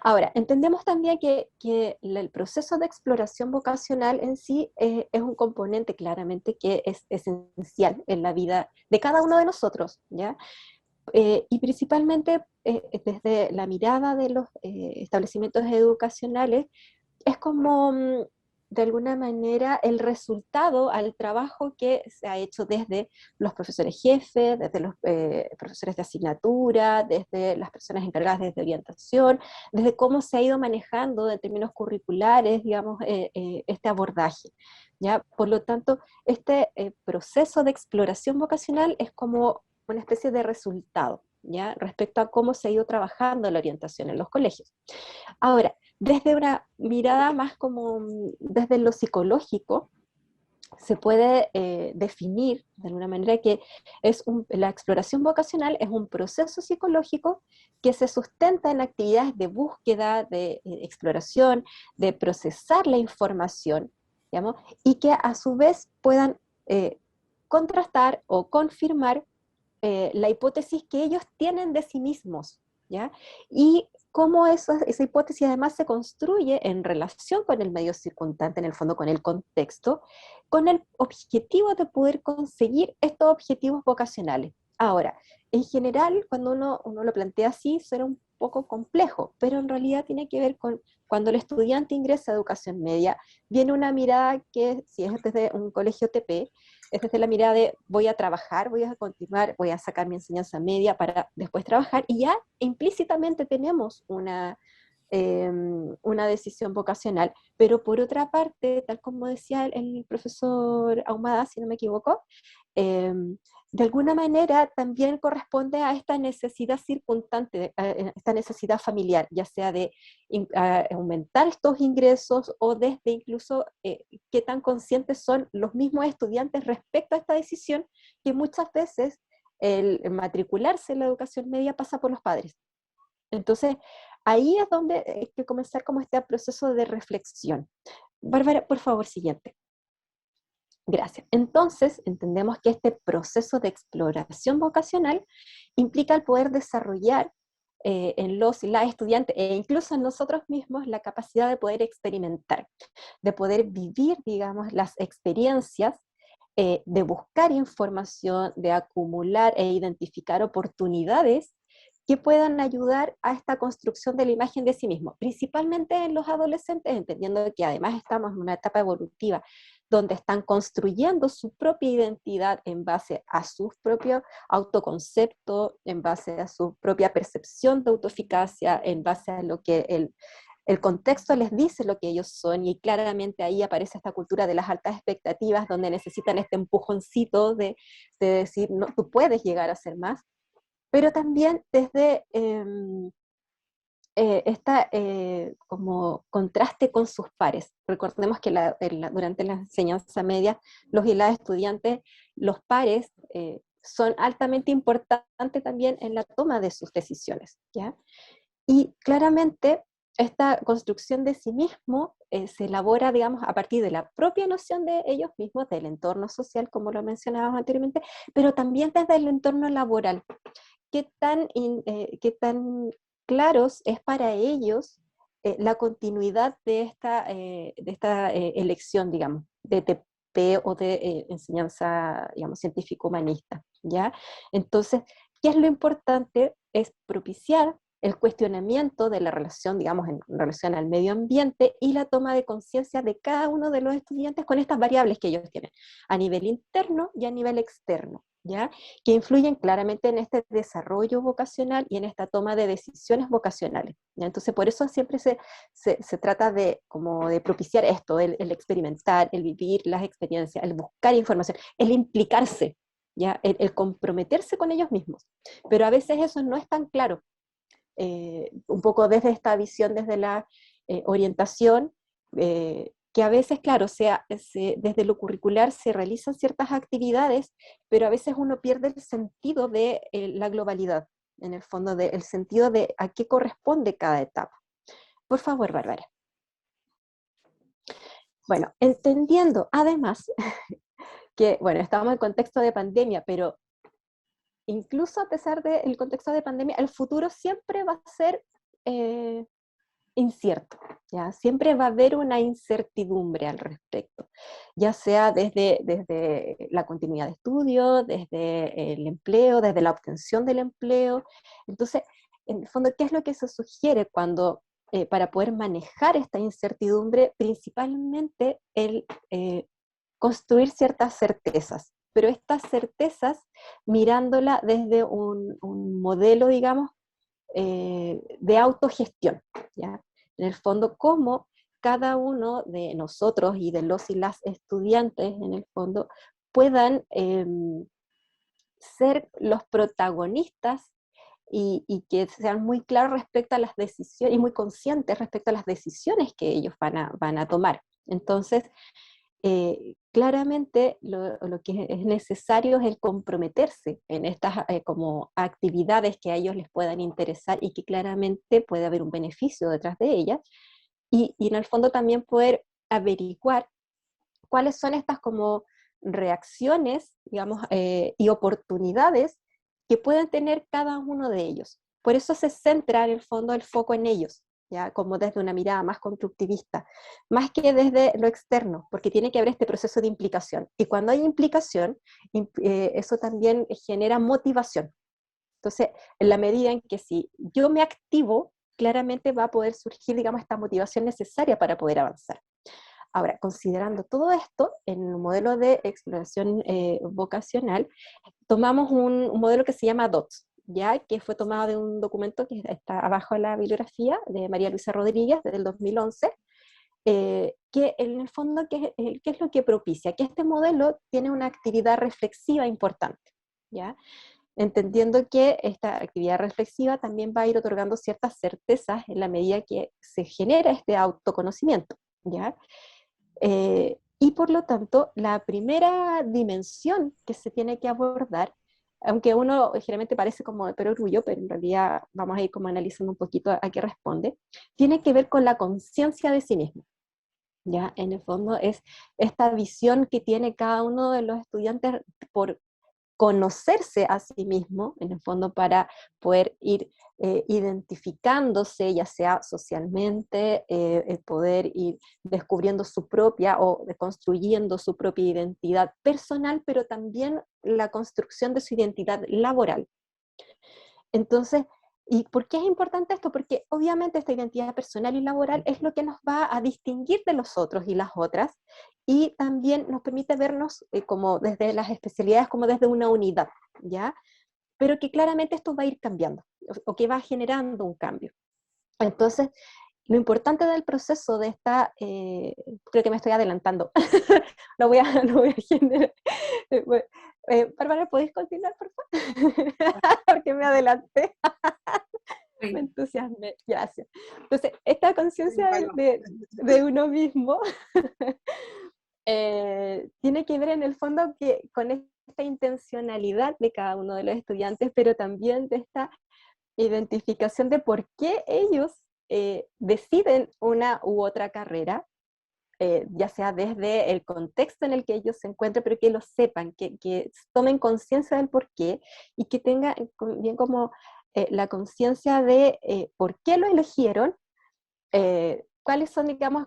Ahora, entendemos también que el proceso de exploración vocacional en sí es un componente claramente que es esencial en la vida de cada uno de nosotros, ¿ya? Y principalmente desde la mirada de los establecimientos educacionales, es como de alguna manera el resultado al trabajo que se ha hecho desde los profesores jefes, desde los profesores de asignatura, desde las personas encargadas de orientación, desde cómo se ha ido manejando en términos curriculares, digamos, este abordaje. ¿Ya? Por lo tanto, este proceso de exploración vocacional es como una especie de resultado, ¿ya? Respecto a cómo se ha ido trabajando la orientación en los colegios. Ahora, desde una mirada más como desde lo psicológico, se puede definir de alguna manera que la exploración vocacional es un proceso psicológico que se sustenta en actividades de búsqueda, de exploración, de procesar la información, digamos, y que a su vez puedan contrastar o confirmar la hipótesis que ellos tienen de sí mismos, ¿ya? Y cómo esa hipótesis además se construye en relación con el medio circundante, en el fondo con el contexto, con el objetivo de poder conseguir estos objetivos vocacionales. Ahora, en general, cuando uno lo plantea así, suena un poco complejo, pero en realidad tiene que ver con cuando el estudiante ingresa a educación media, viene una mirada que, si es desde un colegio TP, es desde la mirada de voy a trabajar, voy a continuar, voy a sacar mi enseñanza media para después trabajar, y ya implícitamente tenemos una decisión vocacional. Pero por otra parte, tal como decía el profesor Ahumada, si no me equivoco, eh, de alguna manera también corresponde a esta necesidad circundante, a esta necesidad familiar, ya sea de aumentar estos ingresos o desde incluso qué tan conscientes son los mismos estudiantes respecto a esta decisión, que muchas veces el matricularse en la educación media pasa por los padres. Entonces, ahí es donde hay que comenzar como este proceso de reflexión. Bárbara, por favor, siguiente. Gracias. Entonces, entendemos que este proceso de exploración vocacional implica el poder desarrollar en los y las estudiantes, e incluso en nosotros mismos, la capacidad de poder experimentar, de poder vivir, digamos, las experiencias, de buscar información, de acumular e identificar oportunidades que puedan ayudar a esta construcción de la imagen de sí mismo, principalmente en los adolescentes, entendiendo que además estamos en una etapa evolutiva donde están construyendo su propia identidad en base a su propio autoconcepto, en base a su propia percepción de autoeficacia, en base a lo que el contexto les dice lo que ellos son, y claramente ahí aparece esta cultura de las altas expectativas, donde necesitan este empujoncito de decir, no, tú puedes llegar a ser más, pero también desde esta como contraste con sus pares. Recordemos que durante la enseñanza media, los y las estudiantes, los pares son altamente importantes también en la toma de sus decisiones, ¿ya? Y claramente esta construcción de sí mismo se elabora, digamos, a partir de la propia noción de ellos mismos, del entorno social, como lo mencionábamos anteriormente, pero también desde el entorno laboral. Qué tan claros es para ellos la continuidad de esta elección, digamos, de TP o de enseñanza, digamos, científico-humanista, ¿ya? Entonces, ¿qué es lo importante? Es propiciar el cuestionamiento de la relación, digamos, en relación al medio ambiente y la toma de conciencia de cada uno de los estudiantes con estas variables que ellos tienen, a nivel interno y a nivel externo, ¿ya? Que influyen claramente en este desarrollo vocacional y en esta toma de decisiones vocacionales, ¿ya? Entonces, por eso siempre se trata de, como de propiciar esto, el experimentar, el vivir las experiencias, el buscar información, el implicarse, ¿ya? El comprometerse con ellos mismos. Pero a veces eso no es tan claro. Un poco desde esta visión, desde la orientación, que a veces, claro, desde lo curricular se realizan ciertas actividades, pero a veces uno pierde el sentido de la globalidad, en el fondo, el sentido de a qué corresponde cada etapa. Por favor, Bárbara. Bueno, entendiendo además que, bueno, estamos en contexto de pandemia, pero incluso a pesar del contexto de pandemia, el futuro siempre va a ser incierto, ¿ya? Siempre va a haber una incertidumbre al respecto, ya sea desde la continuidad de estudio, desde el empleo, desde la obtención del empleo. Entonces, en el fondo, ¿qué es lo que se sugiere para poder manejar esta incertidumbre? Principalmente el construir ciertas certezas, pero estas certezas mirándola desde un modelo, digamos, de autogestión, ¿ya? En el fondo, cómo cada uno de nosotros y de los y las estudiantes, en el fondo, puedan ser los protagonistas y que sean muy claros respecto a las decisiones, y muy conscientes respecto a las decisiones que ellos van a tomar. Entonces, claramente lo que es necesario es el comprometerse en estas como actividades que a ellos les puedan interesar y que claramente puede haber un beneficio detrás de ellas, y en el fondo también poder averiguar cuáles son estas como reacciones, digamos, y oportunidades que pueden tener cada uno de ellos. Por eso se centra en el fondo el foco en ellos, ¿ya? Como desde una mirada más constructivista, más que desde lo externo, porque tiene que haber este proceso de implicación. Y cuando hay implicación, eso también genera motivación. Entonces, en la medida en que si yo me activo, claramente va a poder surgir, digamos, esta motivación necesaria para poder avanzar. Ahora, considerando todo esto, en un modelo de exploración vocacional, tomamos un modelo que se llama DOTS, ¿ya? Que fue tomado de un documento que está abajo en la bibliografía, de María Luisa Rodríguez, del 2011, que en el fondo, ¿qué es lo que propicia? Que este modelo tiene una actividad reflexiva importante, ¿ya? Entendiendo que esta actividad reflexiva también va a ir otorgando ciertas certezas en la medida que se genera este autoconocimiento, ¿ya? Y por lo tanto, la primera dimensión que se tiene que abordar, aunque uno generalmente parece como de perogrullo, pero en realidad vamos a ir como analizando un poquito a qué responde, tiene que ver con la conciencia de sí mismo, ¿ya? En el fondo es esta visión que tiene cada uno de los estudiantes por conocerse a sí mismo, en el fondo para poder ir identificándose, ya sea socialmente, el poder ir descubriendo su propia o construyendo su propia identidad personal, pero también la construcción de su identidad laboral. Entonces, ¿y por qué es importante esto? Porque obviamente esta identidad personal y laboral es lo que nos va a distinguir de los otros y las otras, y también nos permite vernos como desde las especialidades, como desde una unidad, ¿ya? Pero que claramente esto va a ir cambiando, o que va generando un cambio. Entonces, lo importante del proceso de esta, creo que me estoy adelantando, lo voy a generar. Bárbara, ¿podéis continuar, por favor? Porque me adelanté. Sí. Me entusiasmé, gracias. Entonces, esta conciencia de uno mismo tiene que ver en el fondo que con esta intencionalidad de cada uno de los estudiantes, pero también de esta identificación de por qué ellos deciden una u otra carrera, ya sea desde el contexto en el que ellos se encuentren, pero que lo sepan, que tomen conciencia del por qué, y que tengan bien como la conciencia de por qué lo eligieron, cuáles son, digamos,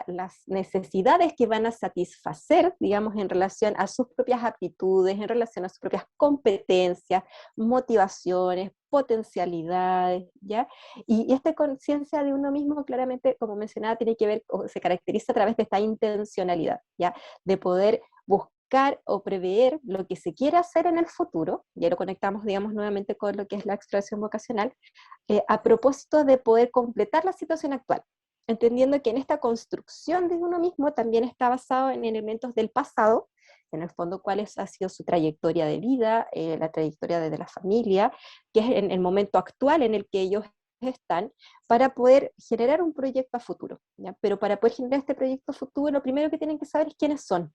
las necesidades que van a satisfacer, digamos, en relación a sus propias aptitudes, en relación a sus propias competencias, motivaciones, potencialidades, ¿ya? Y esta conciencia de uno mismo, claramente, como mencionaba, tiene que ver, o se caracteriza a través de esta intencionalidad, ¿ya? De poder buscar o prever lo que se quiere hacer en el futuro, ya lo conectamos, digamos, nuevamente con lo que es la exploración vocacional, a propósito de poder completar la situación actual, entendiendo que en esta construcción de uno mismo también está basado en elementos del pasado, en el fondo cuál ha sido su trayectoria de vida, la trayectoria de la familia, que es en el momento actual en el que ellos están, para poder generar un proyecto a futuro, ¿ya? Pero para poder generar este proyecto a futuro, lo primero que tienen que saber es quiénes son,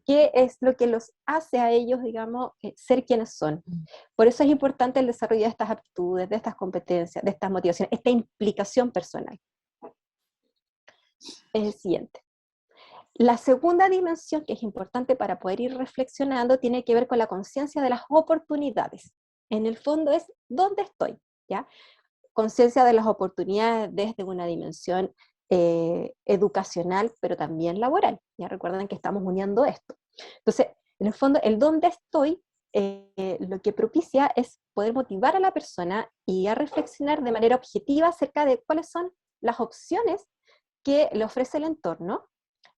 qué es lo que los hace a ellos, digamos, ser quienes son. Por eso es importante el desarrollo de estas aptitudes, de estas competencias, de estas motivaciones, esta implicación personal. Es el siguiente. La segunda dimensión, que es importante para poder ir reflexionando, tiene que ver con la conciencia de las oportunidades. En el fondo es ¿dónde estoy? ¿Ya? Conciencia de las oportunidades desde una dimensión educacional, pero también laboral. Ya recuerden que estamos uniendo esto. Entonces, en el fondo, el dónde estoy, lo que propicia es poder motivar a la persona y a reflexionar de manera objetiva acerca de cuáles son las opciones que le ofrece el entorno,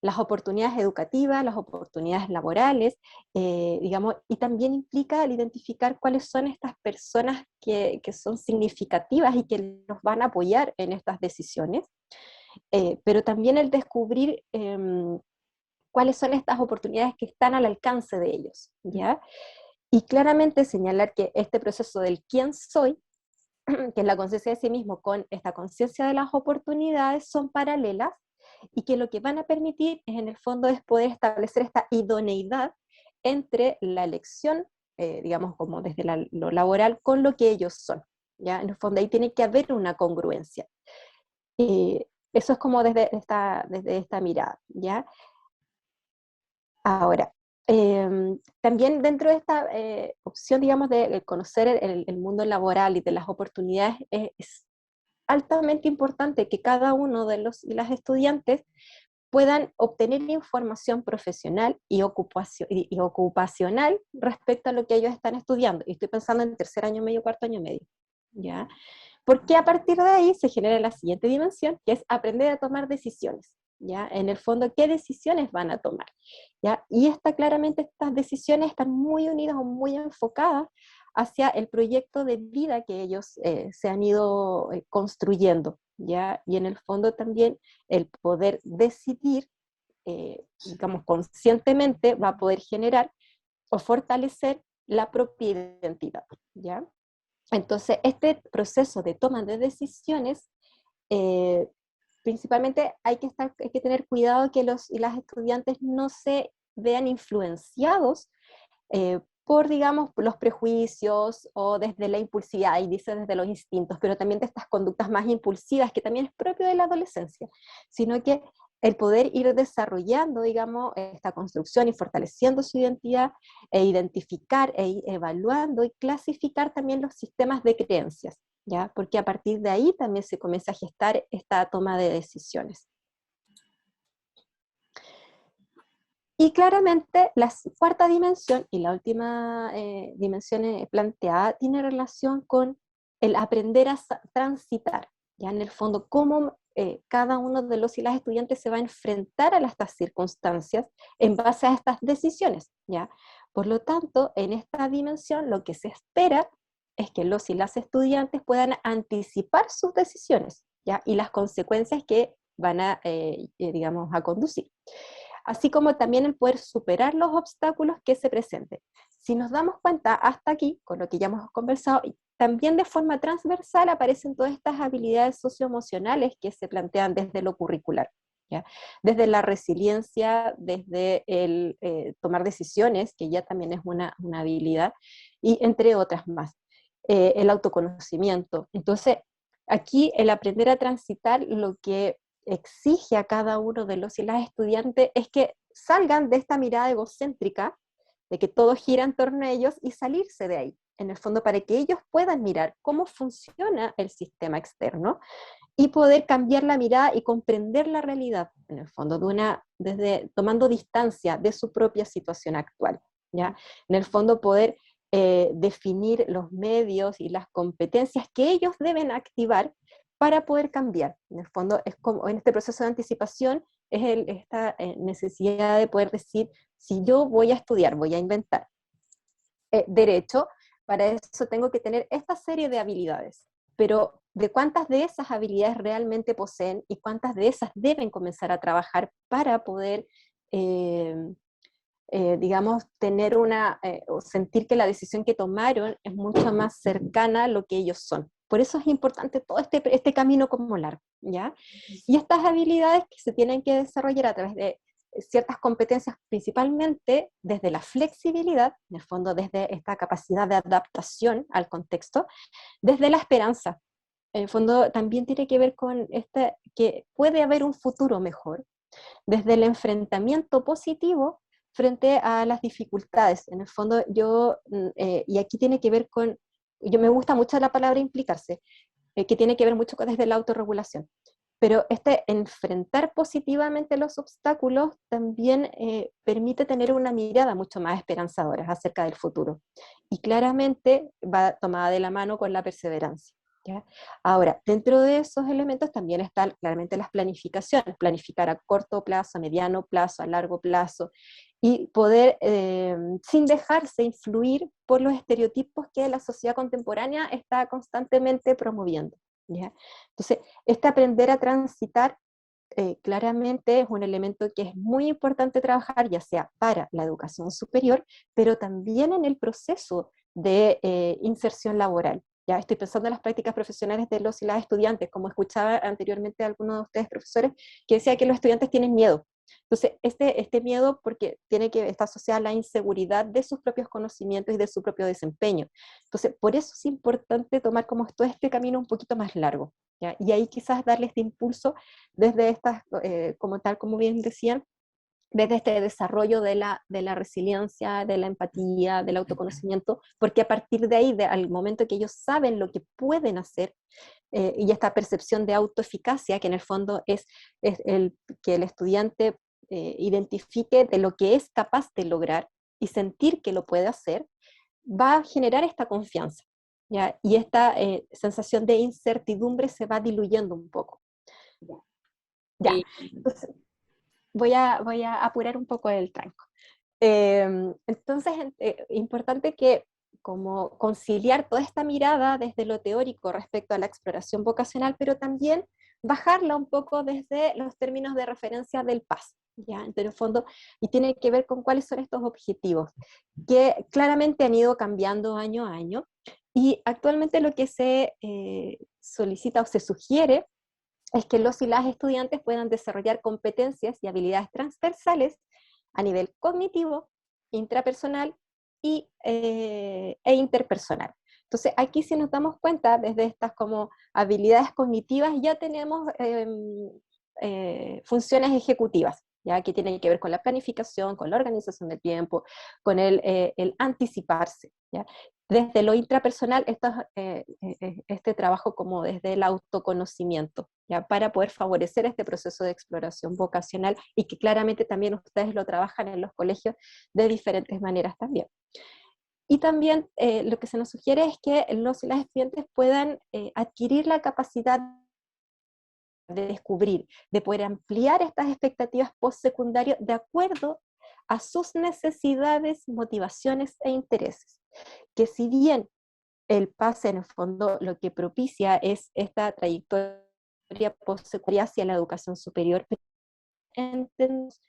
las oportunidades educativas, las oportunidades laborales, digamos, y también implica el identificar cuáles son estas personas que son significativas y que nos van a apoyar en estas decisiones, pero también el descubrir cuáles son estas oportunidades que están al alcance de ellos, ¿ya? Y claramente señalar que este proceso del quién soy, que es la conciencia de sí mismo con esta conciencia de las oportunidades, son paralelas, y que lo que van a permitir es, en el fondo, es poder establecer esta idoneidad entre la elección, digamos, como desde lo laboral, con lo que ellos son, ¿ya? En el fondo ahí tiene que haber una congruencia. Eso es como desde esta mirada, ¿ya? Ahora, también dentro de esta opción, digamos, de conocer el mundo laboral y de las oportunidades, es altamente importante que cada uno de los y las estudiantes puedan obtener información profesional y ocupacional respecto a lo que ellos están estudiando. Y estoy pensando en tercer año medio, cuarto año medio, ¿ya? Porque a partir de ahí se genera la siguiente dimensión, que es aprender a tomar decisiones, ¿ya? En el fondo, ¿qué decisiones van a tomar? ¿Ya? Y claramente estas decisiones están muy unidas o muy enfocadas hacia el proyecto de vida que ellos se han ido construyendo, ¿ya? Y en el fondo también el poder decidir, digamos, conscientemente va a poder generar o fortalecer la propia identidad, ¿ya? Entonces, este proceso de toma de decisiones, principalmente hay que tener cuidado que los y las estudiantes no se vean influenciados por, digamos, los prejuicios o desde la impulsividad, y dice desde los instintos, pero también de estas conductas más impulsivas, que también es propio de la adolescencia, sino que el poder ir desarrollando, digamos, esta construcción y fortaleciendo su identidad, e identificar, e ir evaluando y clasificar también los sistemas de creencias, ¿ya? Porque a partir de ahí también se comienza a gestar esta toma de decisiones. Y claramente la cuarta dimensión y la última dimensión planteada tiene relación con el aprender a transitar, ya en el fondo cómo cada uno de los y las estudiantes se va a enfrentar a estas circunstancias en base a estas decisiones, ¿ya? Por lo tanto, en esta dimensión lo que se espera es que los y las estudiantes puedan anticipar sus decisiones, ¿ya? Y las consecuencias que van a, digamos, a conducir. Así como también el poder superar los obstáculos que se presenten. Si nos damos cuenta hasta aquí, con lo que ya hemos conversado, también de forma transversal aparecen todas estas habilidades socioemocionales que se plantean desde lo curricular, ¿ya? Desde la resiliencia, desde el tomar decisiones, que ya también es una habilidad, y entre otras más. El autoconocimiento. Entonces, aquí el aprender a transitar lo que exige a cada uno de los y las estudiantes es que salgan de esta mirada egocéntrica, de que todo gira en torno a ellos, y salirse de ahí, en el fondo, para que ellos puedan mirar cómo funciona el sistema externo y poder cambiar la mirada y comprender la realidad, en el fondo, desde tomando distancia de su propia situación actual, ¿ya? En el fondo, poder definir los medios y las competencias que ellos deben activar para poder cambiar. En el fondo, es como en este proceso de anticipación, es esta necesidad de poder decir, si yo voy a estudiar, voy a inventar derecho, para eso tengo que tener esta serie de habilidades, pero de cuántas de esas habilidades realmente poseen y cuántas de esas deben comenzar a trabajar para poder, digamos, tener o sentir que la decisión que tomaron es mucho más cercana a lo que ellos son. Por eso es importante todo este camino como largo, ¿ya? Y estas habilidades que se tienen que desarrollar a través de ciertas competencias, principalmente desde la flexibilidad, en el fondo desde esta capacidad de adaptación al contexto, desde la esperanza. En el fondo también tiene que ver con que puede haber un futuro mejor, desde el enfrentamiento positivo frente a las dificultades. En el fondo y aquí tiene que ver con, me gusta mucho la palabra implicarse, que tiene que ver mucho desde la autorregulación. Pero enfrentar positivamente los obstáculos también permite tener una mirada mucho más esperanzadora acerca del futuro. Y claramente va tomada de la mano con la perseverancia, ¿ya? Ahora, dentro de esos elementos también están claramente las planificaciones, planificar a corto plazo, a mediano plazo, a largo plazo, y poder, sin dejarse influir por los estereotipos que la sociedad contemporánea está constantemente promoviendo, ¿ya? Entonces, aprender a transitar claramente es un elemento que es muy importante trabajar, ya sea para la educación superior, pero también en el proceso de inserción laboral. Ya estoy pensando en las prácticas profesionales de los y las estudiantes, como escuchaba anteriormente a algunos de ustedes profesores, que decía que los estudiantes tienen miedo. Entonces, este miedo porque está asociado a la inseguridad de sus propios conocimientos y de su propio desempeño. Entonces, por eso es importante tomar como todo este camino un poquito más largo, ¿ya? Y ahí quizás darle este impulso desde estas, como bien decían, desde este desarrollo de la resiliencia, de la empatía, del autoconocimiento, porque a partir de ahí, al momento que ellos saben lo que pueden hacer, y esta percepción de autoeficacia, que en el fondo es que el estudiante identifique de lo que es capaz de lograr y sentir que lo puede hacer, va a generar esta confianza, ¿ya? Y esta sensación de incertidumbre se va diluyendo un poco. Ya. Entonces, voy a apurar un poco el tranco. Entonces, importante que como conciliar toda esta mirada desde lo teórico respecto a la exploración vocacional, pero también bajarla un poco desde los términos de referencia del PAS, ¿ya? En el fondo, y tiene que ver con cuáles son estos objetivos, que claramente han ido cambiando año a año, y actualmente lo que se solicita o se sugiere es que los y las estudiantes puedan desarrollar competencias y habilidades transversales a nivel cognitivo, intrapersonal e interpersonal. Entonces, aquí si nos damos cuenta, desde estas como habilidades cognitivas ya tenemos funciones ejecutivas, ya que tienen que ver con la planificación, con la organización del tiempo, con el anticiparse, ¿ya? Desde lo intrapersonal, este trabajo como desde el autoconocimiento, ¿ya? Para poder favorecer este proceso de exploración vocacional y que claramente también ustedes lo trabajan en los colegios de diferentes maneras también. Y también lo que se nos sugiere es que los y las estudiantes puedan adquirir la capacidad de descubrir, de poder ampliar estas expectativas postsecundarias de acuerdo a sus necesidades, motivaciones e intereses. Que si bien el pase en el fondo lo que propicia es esta trayectoria postsecundaria hacia la educación superior, entendemos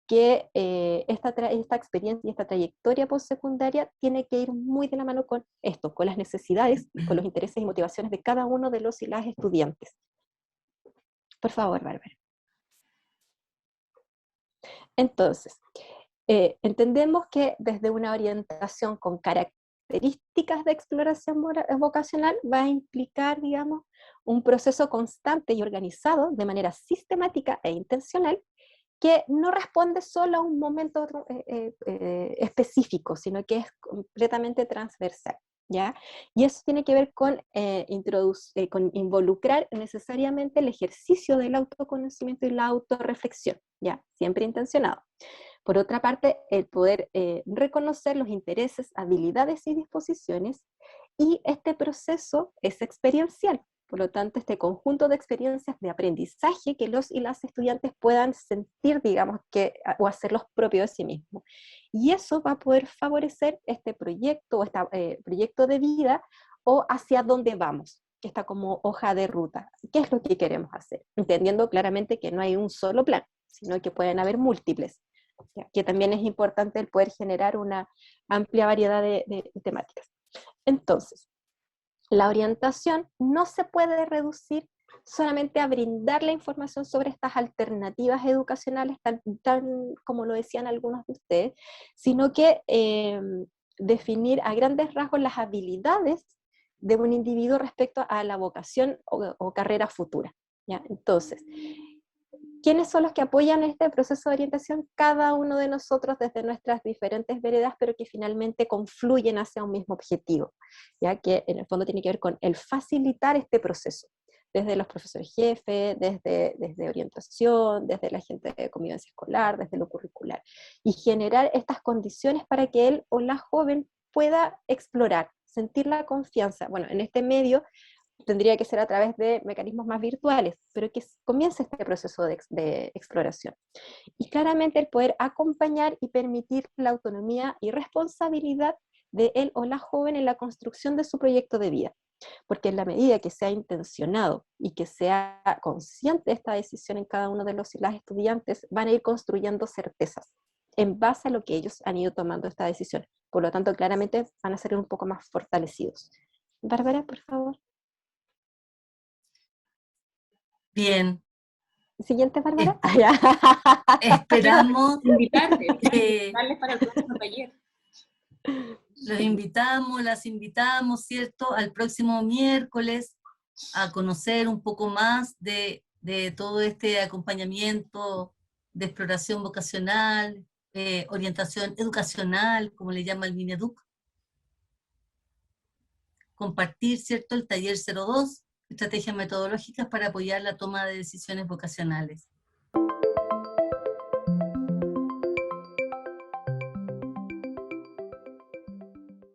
que esta experiencia y esta trayectoria postsecundaria tiene que ir muy de la mano con esto, con las necesidades, con los intereses y motivaciones de cada uno de los y las estudiantes. Por favor, Bárbara. Entonces, entendemos que desde una orientación con características de exploración vocacional va a implicar, digamos, un proceso constante y organizado de manera sistemática e intencional que no responde solo a un momento específico, sino que es completamente transversal, ¿ya? Y eso tiene que ver con involucrar necesariamente el ejercicio del autoconocimiento y la autorreflexión, ¿ya? Siempre intencionado. Por otra parte, el poder reconocer los intereses, habilidades y disposiciones, y este proceso es experiencial. Por lo tanto, este conjunto de experiencias de aprendizaje que los y las estudiantes puedan sentir, digamos, o hacerlos propios de sí mismos. Y eso va a poder favorecer este proyecto, o este proyecto de vida, o hacia dónde vamos, que está como hoja de ruta. ¿Qué es lo que queremos hacer? Entendiendo claramente que no hay un solo plan, sino que pueden haber múltiples. ¿Ya? Que también es importante el poder generar una amplia variedad de temáticas. Entonces, la orientación no se puede reducir solamente a brindar la información sobre estas alternativas educacionales, tan como lo decían algunos de ustedes, sino que definir a grandes rasgos las habilidades de un individuo respecto a la vocación o carrera futura, ¿ya? Entonces, ¿quiénes son los que apoyan este proceso de orientación? Cada uno de nosotros desde nuestras diferentes veredas, pero que finalmente confluyen hacia un mismo objetivo, ya que en el fondo tiene que ver con el facilitar este proceso, desde los profesores jefes, desde orientación, desde la gente de convivencia escolar, desde lo curricular, y generar estas condiciones para que él o la joven pueda explorar, sentir la confianza. Bueno, en este medio tendría que ser a través de mecanismos más virtuales, pero que comience este proceso de exploración. Y claramente el poder acompañar y permitir la autonomía y responsabilidad de él o la joven en la construcción de su proyecto de vida. Porque en la medida que sea intencionado y que sea consciente de esta decisión en cada uno de los y las estudiantes, van a ir construyendo certezas en base a lo que ellos han ido tomando esta decisión. Por lo tanto, claramente van a ser un poco más fortalecidos. Bárbara, por favor. Bien. Siguiente, Bárbara. Esperamos Invitarte, darles para el próximo taller. los invitamos, las invitamos, ¿cierto?, al próximo miércoles a conocer un poco más de todo este acompañamiento de exploración vocacional, orientación educacional, como le llama el Mineduc. Compartir, ¿cierto?, el taller 02, estrategias metodológicas para apoyar la toma de decisiones vocacionales.